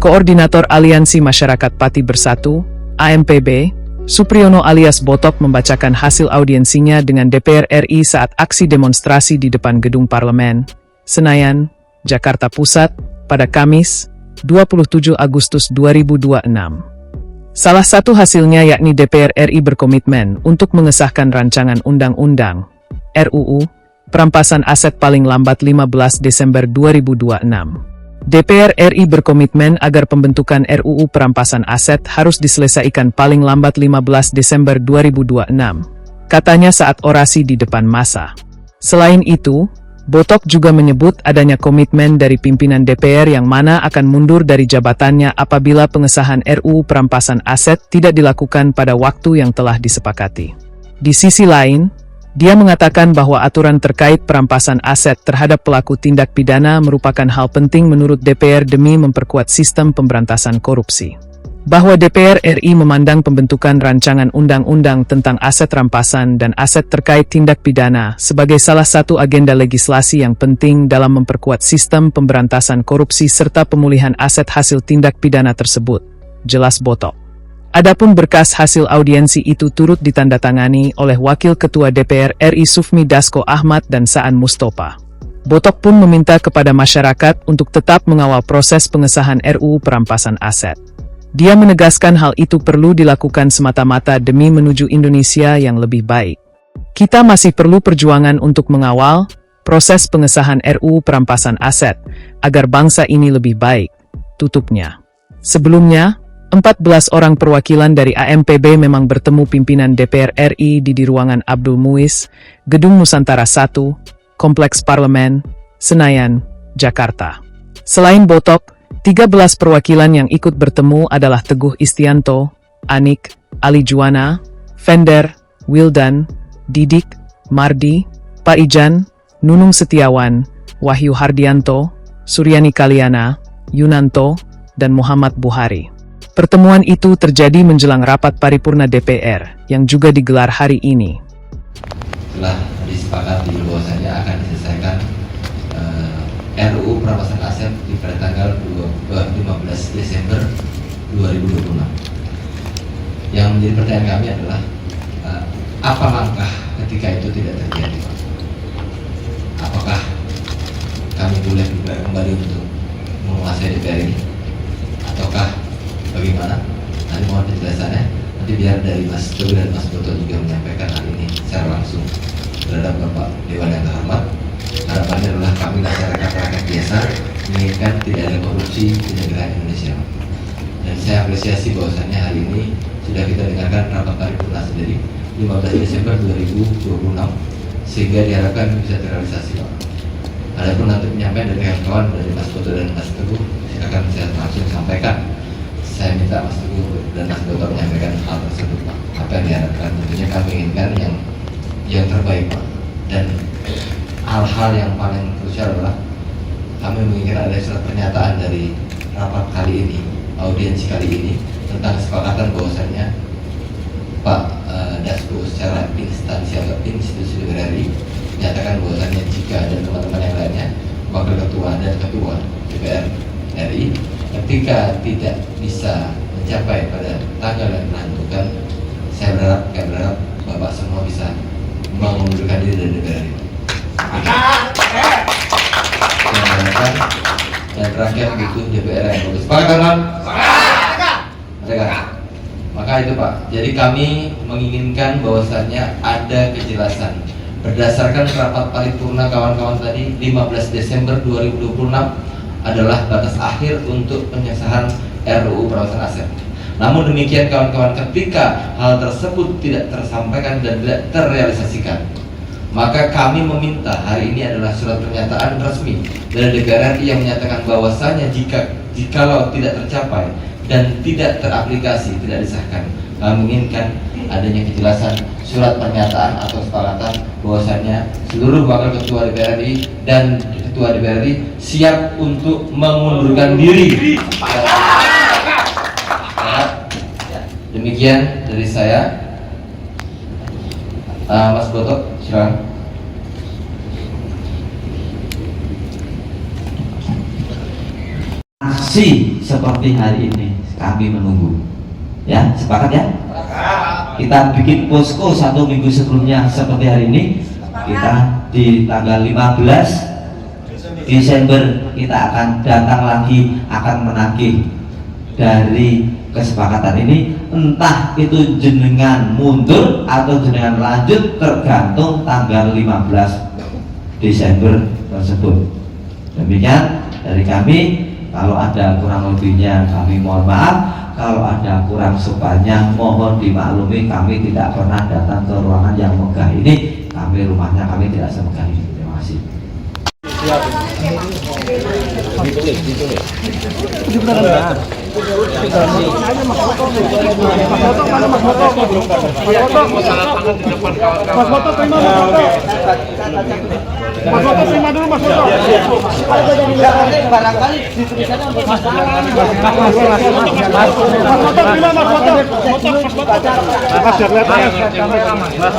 Koordinator Aliansi Masyarakat Pati Bersatu, AMPB, Supriyono alias Botok membacakan hasil audiensinya dengan DPR RI saat aksi demonstrasi di depan Gedung Parlemen, Senayan, Jakarta Pusat, pada Kamis, 27 Agustus 2026. Salah satu hasilnya yakni DPR RI berkomitmen untuk mengesahkan rancangan Undang-Undang RUU Perampasan Aset paling lambat 15 Desember 2026. DPR RI berkomitmen agar pembentukan RUU Perampasan Aset harus diselesaikan paling lambat 15 Desember 2026, katanya saat orasi di depan massa. Selain itu, Botok juga menyebut adanya komitmen dari pimpinan DPR yang mana akan mundur dari jabatannya apabila pengesahan RUU Perampasan Aset tidak dilakukan pada waktu yang telah disepakati. Di sisi lain, dia mengatakan bahwa aturan terkait perampasan aset terhadap pelaku tindak pidana merupakan hal penting menurut DPR demi memperkuat sistem pemberantasan korupsi. Bahwa DPR RI memandang pembentukan rancangan undang-undang tentang aset rampasan dan aset terkait tindak pidana sebagai salah satu agenda legislasi yang penting dalam memperkuat sistem pemberantasan korupsi serta pemulihan aset hasil tindak pidana tersebut, jelas Botok. Adapun berkas hasil audiensi itu turut ditandatangani oleh Wakil Ketua DPR RI Sufmi Dasko Ahmad dan Saan Mustopa. Botok pun meminta kepada masyarakat untuk tetap mengawal proses pengesahan RUU Perampasan Aset. Dia menegaskan hal itu perlu dilakukan semata-mata demi menuju Indonesia yang lebih baik. Kita masih perlu perjuangan untuk mengawal proses pengesahan RUU Perampasan Aset agar bangsa ini lebih baik, tutupnya. Sebelumnya, 14 orang perwakilan dari AMPB memang bertemu pimpinan DPR RI di ruangan Abdul Muiz, Gedung Nusantara 1, Kompleks Parlemen, Senayan, Jakarta. Selain Botok, 13 perwakilan yang ikut bertemu adalah Teguh Istianto, Anik, Ali Juwana, Fender, Wildan, Didik, Mardi, Pak Ijan, Nunung Setiawan, Wahyu Hardianto, Suryani Kaliana, Yunanto, dan Muhammad Buhari. Pertemuan itu terjadi menjelang rapat paripurna DPR yang juga digelar hari ini. Telah disepakati bahwasanya akan diselesaikan RUU Perampasan Aset pada tanggal 15 Desember 2026. Yang menjadi pertanyaan kami adalah apa langkah ketika itu tidak terjadi? Apakah kami boleh kembali untuk menguasai DPR ini? Ataukah bagaimana? Nanti mohon penjelasannya. Nanti biar dari Mas Teguh dan Mas Boto juga menyampaikan hal ini secara langsung terhadap Bapak Dewan yang terhormat. Harapannya adalah kami masyarakat rakyat biasa menginginkan tidak ada korupsi di negara Indonesia. Dan saya apresiasi bahwasannya hari ini sudah kita dengarkan rapat paripurna sendiri 15 Desember 2026 sehingga diharapkan bisa terrealisasi, Pak. Adapun nanti penyampaian dari kawan-kawan dari Mas Boto dan Mas Teguh silakan saya langsung sampaikan. Saya minta Mas Teguh dan Mas Boto menyampaikan hal tersebut, Pak. Apa yang diharapkan? Tentunya kami inginkan yang terbaik, Pak. Dan hal-hal yang paling krusial adalah kami menginginkan ada surat pernyataan dari rapat kali ini, audiensi kali ini tentang kesepakatan bahwasannya Pak Dasko secara instansi atau institusi DPR RI menyatakan bahwasannya jika ada teman-teman yang lainnya, Wakil Ketua dan Ketua DPR RI ketika tidak bisa mencapai pada tanggal yang menentukan, saya berharap Bapak semua bisa mengundurkan diri dari DPR RI. Dan rakyat butuh DPR yang bagus. Sepakat kan? Sepakat. Maka itu Pak. Jadi kami menginginkan bahwasannya ada kejelasan berdasarkan rapat paripurna kawan-kawan tadi 15 Desember 2026 adalah batas akhir untuk pengesahan RUU Perampasan Aset. Namun demikian kawan-kawan, ketika hal tersebut tidak tersampaikan dan tidak terrealisasikan, maka kami meminta hari ini adalah surat pernyataan resmi dari DPR RI yang menyatakan bahwasanya jikalau tidak tercapai dan tidak teraplikasi, tidak disahkan, kami menginginkan adanya kejelasan surat pernyataan atau kesepakatan bahwasanya seluruh wakil ketua DPR RI dan ketua DPR RI siap untuk mengundurkan diri. Demikian dari saya. Mas Botok, silakan. aksi seperti hari ini kami menunggu. Ya, sepakat ya? Kita bikin posko 1 minggu sebelumnya seperti hari ini. Kita di tanggal 15 Desember kita akan datang lagi, akan menagih dari kesepakatan ini. Entah itu jenengan mundur atau jenengan lanjut, tergantung tanggal 15 Desember tersebut. Demikian dari kami. Kalau ada kurang lebihnya kami mohon maaf. Kalau ada kurang sopannya mohon dimaklumi. Kami tidak pernah datang ke ruangan yang megah ini. Rumahnya kami tidak semegah ini. Terima kasih. Mas Foto terima dulu Mas Foto. Barangkali ditulisannya Mas Foto terima Mas Foto. Mas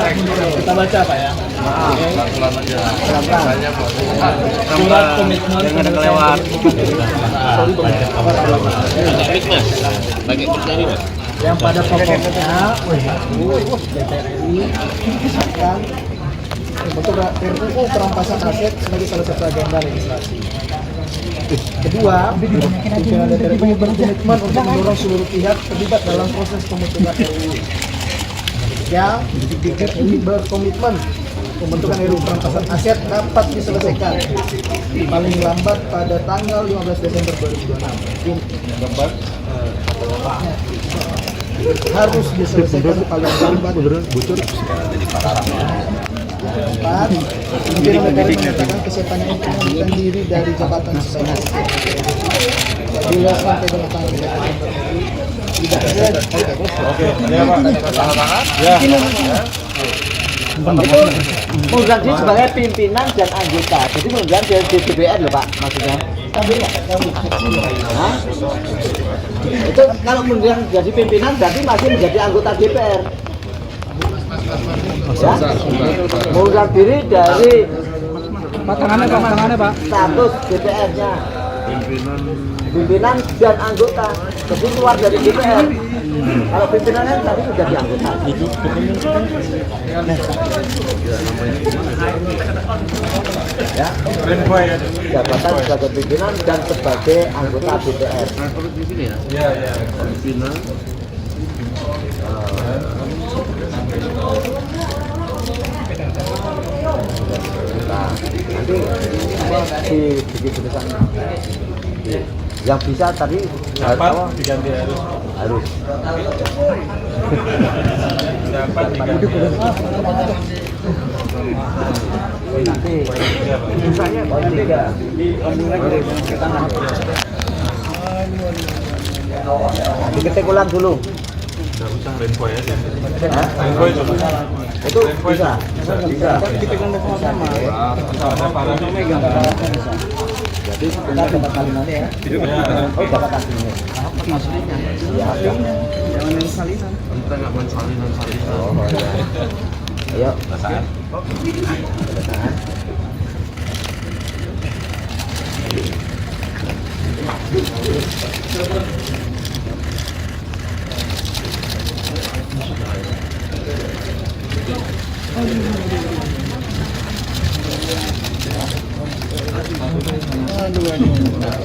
kita baca Pak ya. Surat komitmen jangan kelewat. Bagi pertanyaan Mas. Yang pada pokoknya DPR RI akan membentuk RUU perampasan aset sebagai salah satu agenda legislasi. Kedua, pimpinan DPR RI berkomitmen untuk mendorong seluruh pihak terlibat dalam proses pembentukan RUU. Ketiga, DPR RI berkomitmen pembentukan RUU perampasan aset dapat diselesaikan paling lambat pada tanggal 15 Desember 2026. Harus diselesaikan paling lambat. Keempat, pimpinan DPR menyatakan kesiapannya untuk mengundurkan diri dari jabatan sebagai bila sampai dengan tanggal 15 tidak ada. Oke, ya Pak. Ya. Mengundurkan diri sebagai pimpinan dan anggota. Jadi mengundurkan dari DPR loh Pak, maksudnya. Hah? Itu kalau mengundurkan jadi pimpinan berarti masih menjadi anggota DPR. Ya? Mengundurkan diri dari Tangannya Pak. status DPR-nya. Pimpinan dan anggota. Jadi keluar dari DPR. Kalau pimpinannya tadi sudah di anggota. Ya. Jabatan sebagai pimpinan dan sebagai anggota DPR. Ya. Pimpinan. Nah, nanti di tulisan yang bisa tadi Dapat diganti harus dapat diganti nanti misalnya poin 3 diketik ulang dulu. Udah usah Renvoy aja. Hah? Renvoy coba. Itu bisa. Kita kan sama. Ada para megang. Jadi kita dapat kalimatnya ya. Oh dapat kalimatnya. Aslinya. Iya. Jangan yang salinan. Kita nggak main salinan. Oh ya. Ayo. Tahan. Tahan.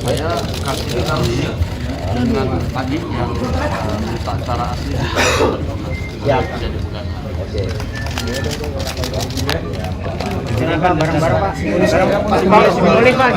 Saya kasih tahu dengan tadi yang cara asli Ya. jadi bukan. Oke. Bareng-bareng Pak. Boleh Pak.